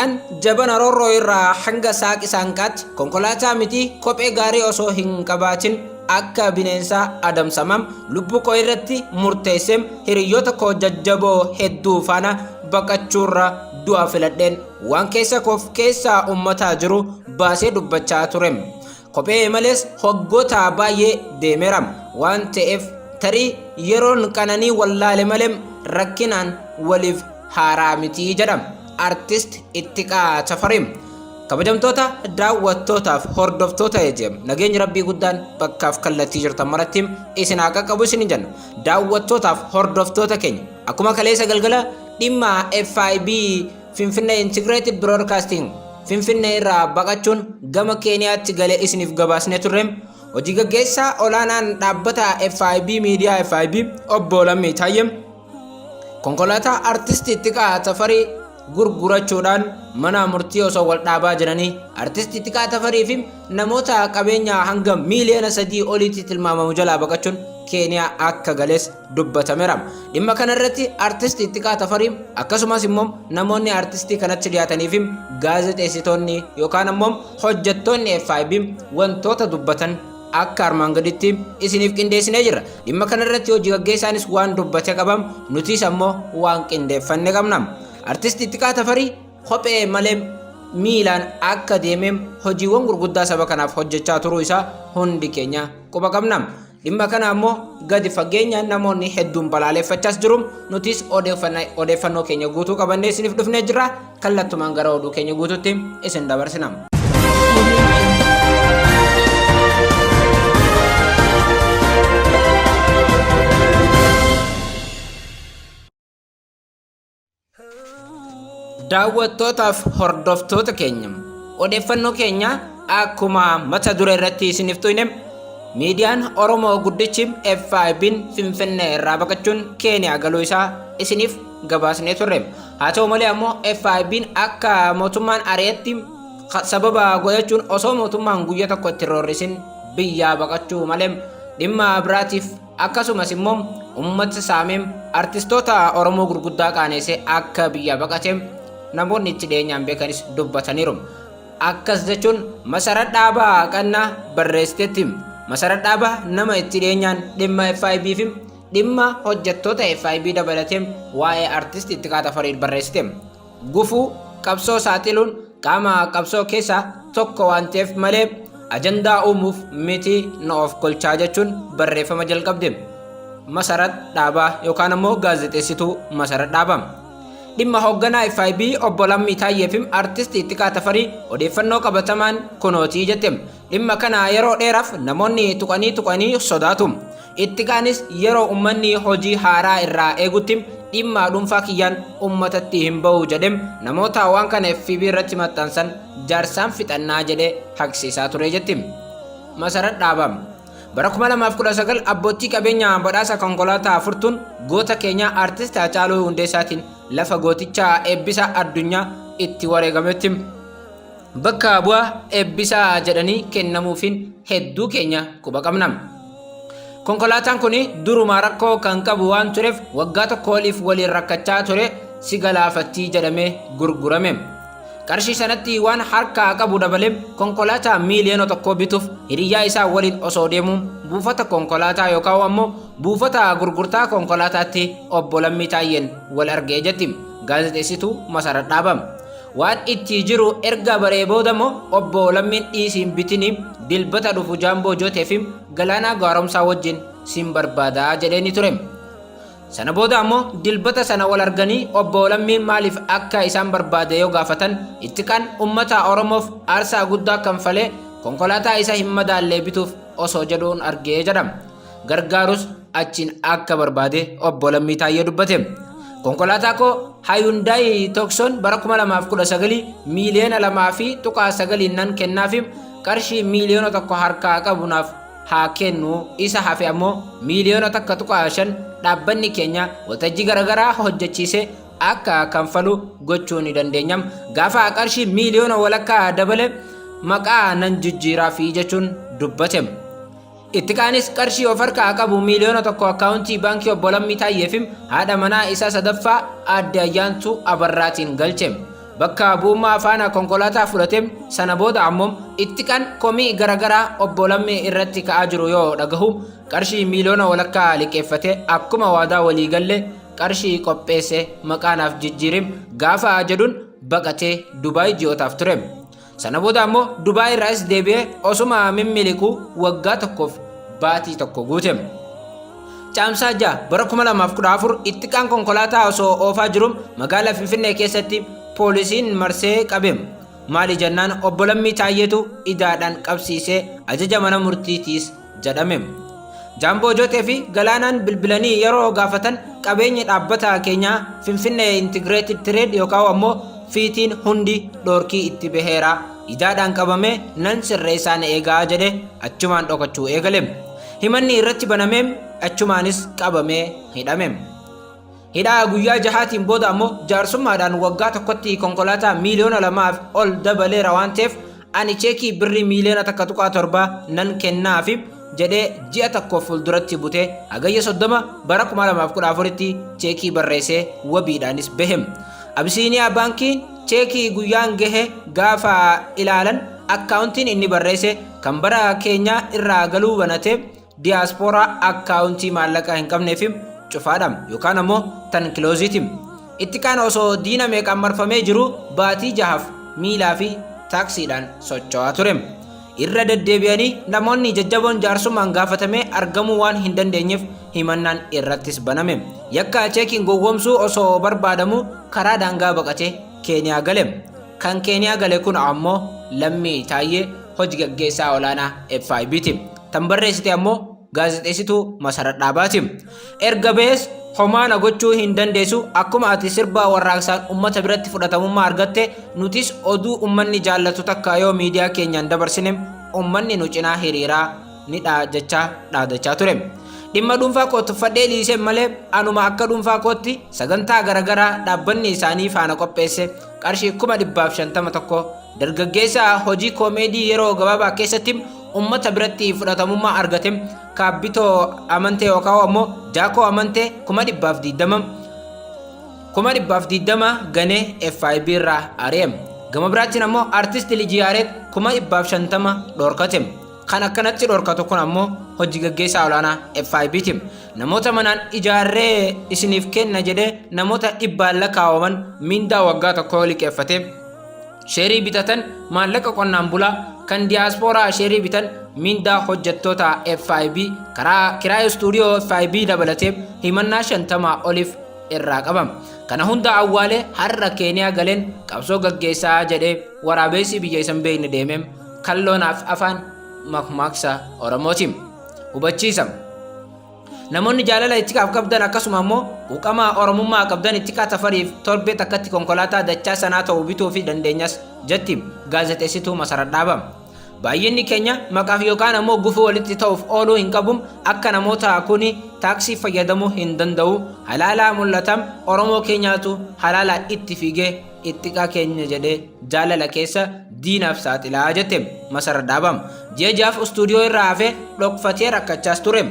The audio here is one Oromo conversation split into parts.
An jabana rorroo irraa hanga saaq isaan qaatti konkolaataa miti kophee gaarii osoo hin qabaatin akka bineensaa adamsamam lubbuu koo irratti murteessem hiriyoota koo jajjaboo hedduu faana baqachuurra du'a filadheen waan keessa koof keessaa ummataa jiru baasee dubbachaa turem. Kophee malees hoggoota baay'ee deemeeram waan ta'eef tarii yeroon qananii wallaale malem rakkinaan waliif haaraa miti jedham. Artist Ittiqaa Tafarii kabajamtoota daawwattootaaf hordoftoota eejem nageenyi rabbii guddaan bakkaaf kallattii jirtan maratti isin haa qaqqabu isin jenna. Daawwattootaaf hordoftoota keenya akkuma kaleessa galgala dhimma FIB Finfinnee Integrated Broadcasting Finfinnee irraa baqachuun gama Keeniyaatti galee isiniif gabaasnee turreem. Hojii gaggeessaa olaanaan dhaabbata FIB Media FIB obbo Lammii Taayyem konkolaataa artist Ittiqaa Tafarii gurgurachuudhaan mana murtii osoo wal dhaabaa jiranii artist Ittiqaa Tafarii fi namoota qabeenya hanga miiliyoona 3 oliitti tilmaamamu jalaa baqachuun Keeniyaa akka galees dubbatameera. Dhimma kanarratti artist Ittiqaa Tafarii akkasumas immoo namoonni artistii kanatti dhiyaatanii fi gaazexeessitoonni yookaan immoo hojjettoonni FIB wantoota dubbatan akka armaan gaditti isiniif qindeessinee jirra. Dhimma kanarratti hojii gaggeessaanis waan dubbate qabam nutis ammoo waan qindeeffanne qabna. Artist Ittiqaa Tafarii kophee malee miilaan akka deemem hojiiwwan gurguddaa saba kanaaf hojjechaa turuu isaa hundi keenya quba qabna. Dhimma kana ammoo gadi fageenyaan namoonni hedduun balaaleffachaas jiru. Nutis odeeffannoo keenya guutuu qabannee isiniif dhufnee jirra. Kallattumaan gara oduu keenya guutuutti isin dabarsina. Daawwattootaaf hordoftoota keenya odeeffannoo keenya akkuma mata duree irratti isiniif tuyne miidiyaan Oromoo guddichi FIB'n Finfinnee irraa baqachuun Keeniyaa galuu isaa isiniif gabaasnee turre. Haa ta'u malee ammoo FIB'n akka mootummaan ari'etti sababa godhachuun osoo mootummaan guyyaa tokko itti roorrisin biyyaa baqachuu malee dhimma biraatiif akkasumas immoo uummata saameem artistoota Oromoo gurguddaa qaanesee akka biyya baqateem namoonni itti dhiyeenyaan beekanis dubbataniiru. Akkas jechuun Masarat Dhaabaa Qannaa barreessiteetti. Masarat Dhaabaa nama itti dhiyeenyaan dhimma FIB fi dhimma hojjettoota FIB dabalatee waa'ee artist Ittiqaa Tafarii barreessite. Gufuu qabsoo saaxiluun qaama qabsoo keessaa tokko waan ta'eef malee ajandaa uumuuf miti na of golchaa jechuun barreeffama jalqabde. Masarat Dhaabaa yookaan ammoo gaazexeessituu Masarat Dhaabaa. Dhimma hoogganaa FIB obbo Lammii Taayyee fi artist Ittiqaa Tafarii odeeffannoo qabatamaan kunootii jette. Dhimma kana yeroo dheeraaf namoonni tuqanii sodaatu. Ittiqaanis yeroo ummanni hojii haaraa irraa eegutti dhimma dhuunfaa kiyyaan ummatatti hin ba'u jedhem namoota waan kana FIB irratti maxxansan jaarsaan fixannaa jedhee haqsiisaa ture jetti. Masarat Dhaabaa bara 2019 abbootii qabeenya badhaasa konkolaataa furtuun goota keenya artist Haacaaluu Hundeessaatiin lafa gooticha eebbisa addunyaa itti wareegametti bakka bu'aa eebbisaa jedhanii kennamuufiin hedduu keenya quba qabna. Konkolaataan kun duruma rakkoo kan qabu waan tureef waggaa tokko oliif waliin rakkachaa ture si galaafattii jedhamee gurgurame. Qarshii sanatti waan harkaa qabu dabalee konkolaataa miiliyoona 1 bituuf hiriyaa isaa waliin osoo deemuun buufata konkolaataa yookaan ammoo buufata gurgurtaa konkolaataatti obbo Lammii Taayyeen wal argee jetti gaazexeessituu Masarat Dhaabaa. Waan itti jiru erga baree booda immoo obbo Lammiin dhiisiin bitini dilbata dhufu jaamboo jooteefi galaanaa gaaromsaa wajjin sin barbaadaa jedhee ture. Sana booda ammoo dilbata sana wal arganii obbo Lammiin maaliif akka isaan barbaade yoo gaafatan Ittiqaan ummata Oromoof aarsaa guddaa kanfalee konkolaataa isa hin madaallee bituuf osoo jedhuun argee jedhama. Gargaarus achiin akka barbaade obbo Lammii Taayyee dubbate. Konkolaataa koo Hyundai Tucson bara 2019 miiliyoona 2.9 nan kennaafi qarshii miiliyoona 1 harkaa qabunaaf haa kennu isa hafe ammoo miiliyoona 1.5 dhaabbanni keenya waltajjii garagaraa hojjechiise akka kanfalu gochuu ni dandeenyam. Gaafa qarshii miiliyoona walakkaa dabale maqaa nan jijjiiraa fi jechuun dubbate. Ittiqaanis qarshii of harkaa qabu miiliyoona 1 akkaawuntii baankii obbo Lammii Taayyeef haadha manaa isaa sadaffaa Aadde Ayyaantuu Abarraatiin galche. bakka bu'ummaa faana konkolaataa fudhateem sana booda ammoo itti kan komii garagaraa obbo Lammii irratti ka'aa jiru yoo dhagahu qarshii miiliyoona walakkaa liqeeffate akkuma waadaa walii galle qarshii qopheesse maqaanaaf jijjiirim gaafa jedhuun baqatee Dubaay ji'ootaaf ture. Sana booda ammoo Dubaay irraas deebi'ee osuma mimmiliquu waggaa tokkoof baatii tokko guute. Caamsaa 6 bara 2014 itti kan konkolaataa osoo oofaa jiru magaalaa Finfinnee keessatti poolisiin marsee qabe. Maali jennaan obbo Lammii Taayyeetu idaadhaan qabsiisee ajaja mana murtiitiis jedhame. Jaamboo Jootee fi Galaanaan bilbilanii yeroo gaafatan qabeenyi dhaabbata keenyaa Finfinnee Integrated Trade yookaan ammoo fiitiin hundi dhorkii itti baheera idaadhaan qabame nan sirreessaan eegaa jedhe achumaan dhokachuu eegale. Himanni irratti banamee achumaanis qabamee hidhame. Hidhaa guyyaa 6tiin booda ammoo jaarsummaadhaan waggaa tokkotti konkolaataa miiliyoona 2 ol dabaleera waan ta'eef ani cheekii birrii miiliyoona 1.7 nan kennaafi jedhee ji'a tokko fuulduratti butee hagayya 30 bara 2014tti cheekii barreessee wabiidhaanis bahe. Abisiiniyaa baankiin cheekii guyyaan gahe gaafa ilaalan akkaawuntiin inni barreesse kan bara keenyaa irraa galuu banate diiyaaspooraa akkaawuntii maallaqaa hin qabneef cufaadha yookaan ammoo tan kilooziiti. Itti kaan osoo diina meeqaan marfamee jiru baatii 6 miilaa fi taaksiidhaan socho'aa ture. Irra deddeebi'anii namoonni jajjaboon jaarsummaan gaafatamee argamuu waan hin dandeenyeef himannaan irrattis baname. Yakka cheekiin gowwoomsuu osoo barbaadamu karaa daangaa baqatee Keeniyaa gale. Kan Keeniyaa gale kun ammoo Lammii Taayyee hojii gaggeessaa olaanaa FIB'ti. Tan barreessite ammoo gaazexeessituu Masarat Dhaabaati. Erga bees homaana gochuu hin dandeessu akkuma ati sirbaa warraaqsaan ummata biratti fudhatamummaa argatte nutis oduu ummanni jaallatu takka yoo miidiyaa keenyaan dabarsine ummanni nu cinaa hiriiraa ni jechaa dhaadachaa ture. Dhimma dhuunfaa kootti fadhee dhiisee malee anuma akka dhuunfaa kootti sagantaa garagaraa dhaabbanni isaanii faana qopheesse qarshii 151 dargaggeessa hojii koomeedii yeroo gabaabaa keessatti ummata biratti fudhatamummaa argate Kaabbitoo Amantee yookaan ammoo Jaakoo Amantee 120 ganee FIB irraa ari'ame. Gama biraatiin ammoo artisti Lijiyaareet 150 dhorkate. Kan akkanatti dhorkatu kun ammoo hojii gaggeessaa olaanaa FIB'ti. Namoota manaan ijaarree isiniif kenna jedhee namoota 100 lakkaa'aman mindaa waggaa tokko liqeeffate sheerii bitatan maallaqa qonnaan bulaa kan diiyaaspooraa sheerii bitan mindaa hojjettoota FIB karaa kiraayoo istuudiyoo FIB dabalatee himannaa 50 oliif irraa qabam. Kana hunda awwaalee har'a Keeniyaa galeen qabsoo gaggeessaa jedhee waraabessi biyya isan beekne deemee kalloonaaf afaan makmaaksa Oromootiin hubachiisa. Namoonni jaalala ittikaaf qabdan akkasuma ammoo quuqamaa Oromummaa qabdan ittikaa Tafariif torbee takkatti konkolaataa dachaa sanaa ta'uu bituu fi dandeenyas jetti gaazexeessituu Masarat Dhaabaa. Baay'inni keenya maqaaf yookaan ammoo gufuu walitti ta'uuf ooluu hin qabu akka namoota kuni taaksii fayyadamuu hin danda'u halaalaa mul'atam Oromoo keenyaatu halaalaa itti fiigee ittiqaa keenya jedhee jaalala keessa diinaaf saaxilaa jette Masarat Dhaabaa. Ji'a 6 istuudiyoo irraa hafee dhokfatee rakkachaas ture.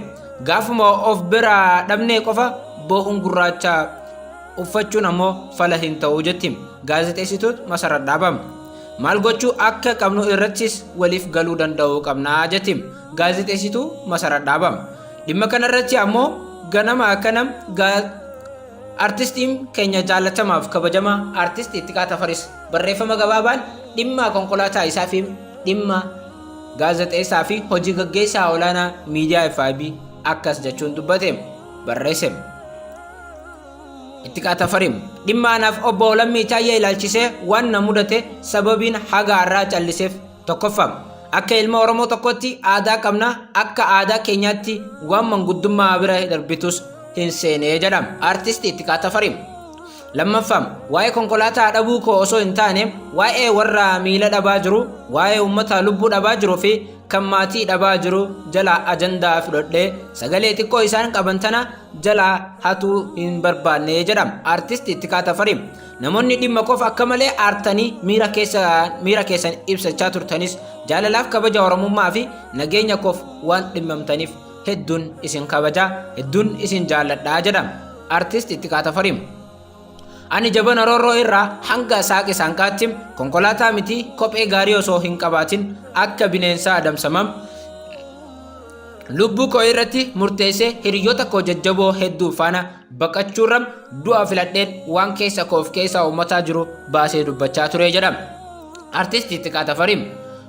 Gaafuma of bira dhabnee qofa boo'uun gurraacha uffachuun ammoo fala hin ta'u jetti gaazexeessituun Masarat Dhaabaa. Maal gochuu akka qabnu irrattis waliif galuu danda'uu qabnaa jetti gaazexeessituu Masarat Dhaabaa. Dhimma kanarratti ammoo ganama akkanam artistiin keenya jaallatamaaf kabajamaa artist Ittiqaa Tafaris barreeffama gabaabaan dhimma konkolaataa isaa fi dhimma gaazexeessaa fi hojii gaggeessaa olaanaa miidiyaa FIB akkas jechuun dubbate barreesse. Ittiqaa Tafarim dhimma anaaf obbo Lammii Taayyee ilaalchisee waan na mudate sababiin haga irraa calliseef tokkoffaa akka ilma Oromoo tokkotti aadaa qabna akka aadaa keenyaatti waan manguddummaa bira darbitus hin seenee jedhama artist Ittiqaa Tafarim. Lammaffaa waa'ee konkolaataa dhabuu koo osoo hin taane waa'ee warra miila dhabaa jiru waa'ee uummata lubbuu dhabaa jiruu fi kan maatii dhabaa jiru jala ajandaa fudhadhee sagalee xiqqoo isaan qaban tana jala hatuu hin barbaanne jedhama artist Ittiqaa Tafarim. Namoonni dhimma koof akka malee aartanii miira keessan ibsachaa turtanis jaalalaaf kabaja Oromummaa fi nageenya koof waan dhimmamtaniif hedduun isin kabaja hedduun isin jaalladhaa jedhama artist Ittiqaa Tafarim. Ani jabana roorroo irraa hanga saaqe sankaatti konkolaataa miti kophee gaarii osoo hin qabaatin akka bineensaa adamsamam lubbuu koo irratti murteessee hiriyoota koo jajjaboo hedduu faana baqachuurram du'a filadheen waan keessa koof keessa uummataa jiru baasee dubbachaa ture jedha artisti Ittiqaa Tafarii.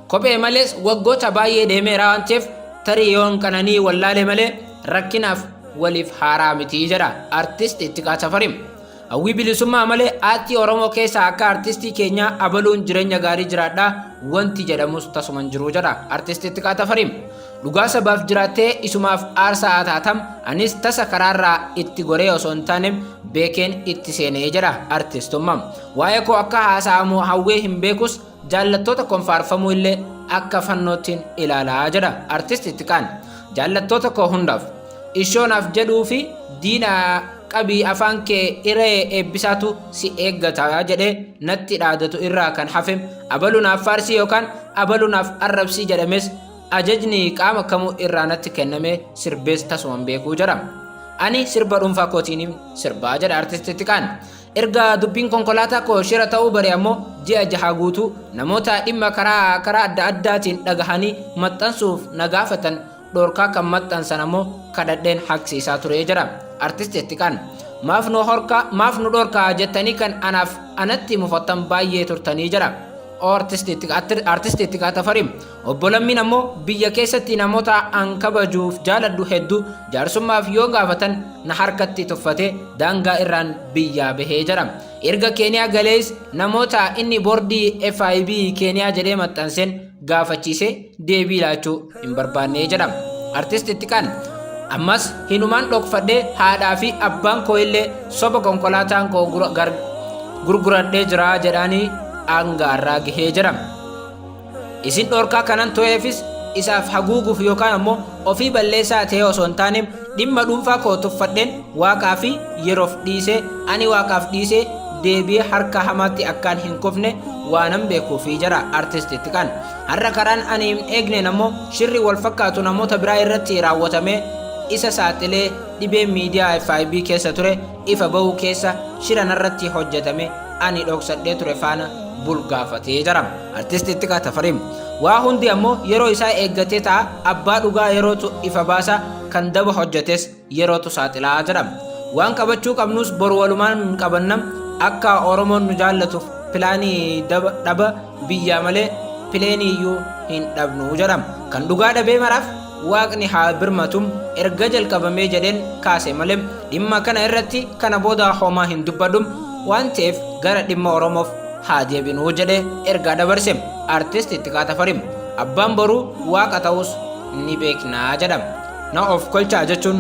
Kophee malees waggoota baay'ee deemeera waan ta'eef tarii yoon qananii wallaalee malee rakkinaaf waliif haaraa miti jedha artisti Ittiqaa Tafarii. Hawwii bilisummaa malee aartii Oromoo keessa akka artistii keenya abaluun jireenya gaarii jiraadhaa wanti jedhamus tasuman jiru jedha artisti Ittiqaa Tafarii. Dhugaa sabaaf jiraattee isumaaf aarsaa ataatam anis tasa karaarraa itti goree osoo hin taane beekeen itti seenee jedha artistummaa. Waa'ee koo akka haasa'amu hawwee hin beekus jaallattoota koon faarfamuu illee akka fannoottiin ilaalaa jedha artisti Ittiqaan. Jaallattoota koo hundaaf ishoonaaf jedhuu fi diina qabii afaan kee iree eebbisaatu si eeggata jedhee natti dhaadatu irraa kan hafe abaluunaaf faarsii yookaan abaluunaaf arrabsii jedhames ajajni qaama kamuu irraa natti kenname sirbees tasuman beekuu jedha. Ani sirba dhuunfaa kootiin sirbaa jedha artisti Ittiqaan. Erga dubbiin konkolaataa koo shira ta'uu bare ammoo ji'a jaha guutuu namoota dhimma karaa adda addaatiin dhagahanii maxxansuuf na gaafatan dhorkaa kan maxxansan ammoo kadhadheen haqsiisaa ture jedha artisti Ittiqaan. Maaf nu dhorkaa jettanii kan anatti mufattan baay'ee turtanii jedha artisti Ittiqaa Tafarii. Obbo Lammiin ammoo biyya keessatti namoota an kabajuuf jaaladhu hedduu jaarsummaaf yoo gaafatan na harkatti tuffatee daangaa irraan biyyaa bahee jedha. Erga Keeniyaa galees namoota inni boordii FIB Keeniyaa jedhee maxxanseen gaafachiisee deebii laachuu hin barbaanne jedha artisti Ittiqaan. Ammas hinumaan dhokfadhee haadhaa fi abbaan koo illee soba konkolaataan koo gurguradhee jira jedhanii aangaarraa gahee jira. Isin dhorkaa kanan to'eefis isaaf haguuguuf yookaan ammoo ofii balleessaa ta'e osoo hin taane dhimma dhuunfaa koo tuffadheen waaqaa fi yeroof dhiisee ani waaqaaf dhiisee deebi'ee harka hamaatti akkaan hin kufne waanan beekuufi jira artisti Ittiqaan. Har'a karaan ani hin eegne ammoo shirri wal fakkaatu namoota biraa irratti raawwatame isa saaxilee dhibee miidiyaa FIB keessa ture ifa bahuu keessa shira narratti hojjetame ani dhoksadhee ture faana bulgaafatee jira artisti Ittiqaa Tafarii. Waa hundi ammoo yeroo isaa eeggatee ta'a abbaa dhugaa yerootu ifa baasa kan daba hojjetes yerootu saaxilaa jira. Waan qabachuu qabnus boru walumaan qabannam akka Oromoon nu jaallatuuf pilaanii dhaba biyyaa malee pileeniyyuu hin dhabnu jedha. Kan dhugaa dhabee maraaf waaqni haa birmatum erga jalqabamee jedheen kaase malee dhimma kana irratti kana booda homaa hin dubbadhum waan ta'eef gara dhimma Oromoof haa deebinuu jedhee ergaa dabarse artisti Ittiqaa Tafarii. Abbaan boruu waaqa ta'us ni beeknaa jedha. Na of kolchaa jechuun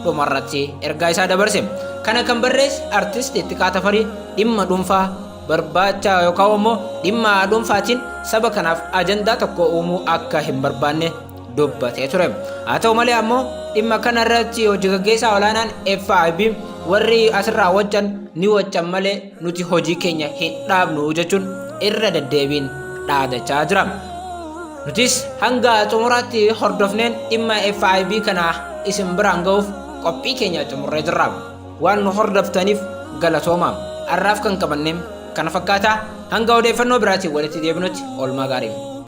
dhumarratti ergaa isaa dabarse. Kana kan barreesse artisti Ittiqaa Tafarii dhimma dhuunfaa barbaacha yookaan immoo dhimma dhuunfaatiin saba kanaaf ajandaa tokko uumuu akka hin barbaanne dubbatee ture. Haa ta'u malee ammoo dhimma kana irratti hojii gaggeessaa olaanaan FIB warri asirraa wajjan ni wajjan malee nuti hojii keenya hin dhaabnu jechuun irra deddeebiin dhaadachaa jira. Nutis hanga xumuraatti hordofneen dhimma FIB kana isin biraan ga'uuf qophii keenya xumurree jirra. Waan nu hordoftaniif galatooma. Har'aaf kan qabanneem kana fakkaata hanga odeeffannoo biraatiin walitti deebinutti oolmaa gaarii.